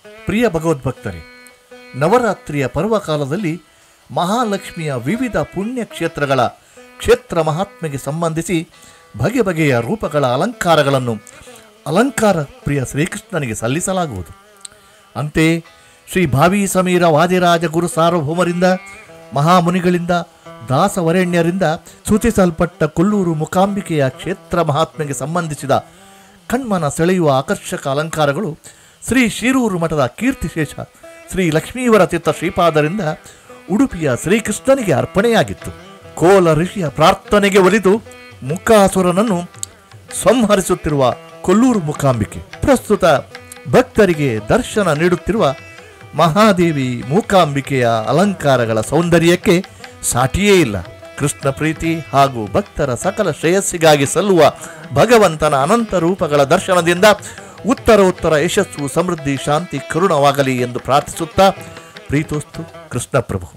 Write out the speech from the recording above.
ಪ್ರಿಯ ಭಗವದ್ಭಕ್ತರೇ, ನವರಾತ್ರಿಯ ಪರ್ವಕಾಲದಲ್ಲಿ ಮಹಾಲಕ್ಷ್ಮಿಯ ವಿವಿಧ ಪುಣ್ಯಕ್ಷೇತ್ರಗಳ ಕ್ಷೇತ್ರ ಮಹಾತ್ಮೆಗೆ ಸಂಬಂಧಿಸಿ ಬಗೆ ಬಗೆಯ ರೂಪಗಳ ಅಲಂಕಾರಗಳನ್ನು ಅಲಂಕಾರ ಪ್ರಿಯ ಶ್ರೀಕೃಷ್ಣನಿಗೆ ಸಲ್ಲಿಸಲಾಗುವುದು. ಅಂತೆಯೇ ಶ್ರೀ ಭಾವಿ ಸಮೀರ ವಾದಿರಾಜ ಗುರು ಸಾರ್ವಭೌಮರಿಂದ, ಮಹಾಮುನಿಗಳಿಂದ, ದಾಸವರೆಣ್ಯರಿಂದ ಸೂಚಿಸಲ್ಪಟ್ಟ ಕೊಲ್ಲೂರು ಮೂಕಾಂಬಿಕೆಯ ಕ್ಷೇತ್ರ ಮಹಾತ್ಮೆಗೆ ಸಂಬಂಧಿಸಿದ ಕಣ್ಮನ ಸೆಳೆಯುವ ಆಕರ್ಷಕ ಅಲಂಕಾರಗಳು ಶ್ರೀ ಶಿರೂರು ಮಠದ ಕೀರ್ತಿಶೇಷ ಶ್ರೀ ಲಕ್ಷ್ಮೀವರ ತೀರ್ಥ ಶ್ರೀಪಾದರಿಂದ ಉಡುಪಿಯ ಶ್ರೀಕೃಷ್ಣನಿಗೆ ಅರ್ಪಣೆಯಾಗಿತ್ತು. ಕೋಲ ಋಷಿಯ ಪ್ರಾರ್ಥನೆಗೆ ಒಲಿದು ಮುಖಾಸುರನನ್ನು ಸಂಹರಿಸುತ್ತಿರುವ ಕೊಲ್ಲೂರು ಮೂಕಾಂಬಿಕೆ ಪ್ರಸ್ತುತ ಭಕ್ತರಿಗೆ ದರ್ಶನ ನೀಡುತ್ತಿರುವ ಮಹಾದೇವಿ ಮೂಕಾಂಬಿಕೆಯ ಅಲಂಕಾರಗಳ ಸೌಂದರ್ಯಕ್ಕೆ ಸಾಟಿಯೇ ಇಲ್ಲ. ಕೃಷ್ಣ ಪ್ರೀತಿ ಹಾಗೂ ಭಕ್ತರ ಸಕಲ ಶ್ರೇಯಸ್ಸಿಗಾಗಿ ಸಲ್ಲುವ ಭಗವಂತನ ಅನಂತ ರೂಪಗಳ ದರ್ಶನದಿಂದ ಉತ್ತರೋತ್ತರ ಯಶಸ್ಸು, ಸಮೃದ್ಧಿ, ಶಾಂತಿ, ಕರುಣವಾಗಲಿ ಎಂದು ಪ್ರಾರ್ಥಿಸುತ್ತಾ ಪ್ರೀತೋಸ್ತು ಕೃಷ್ಣ ಪ್ರಭು.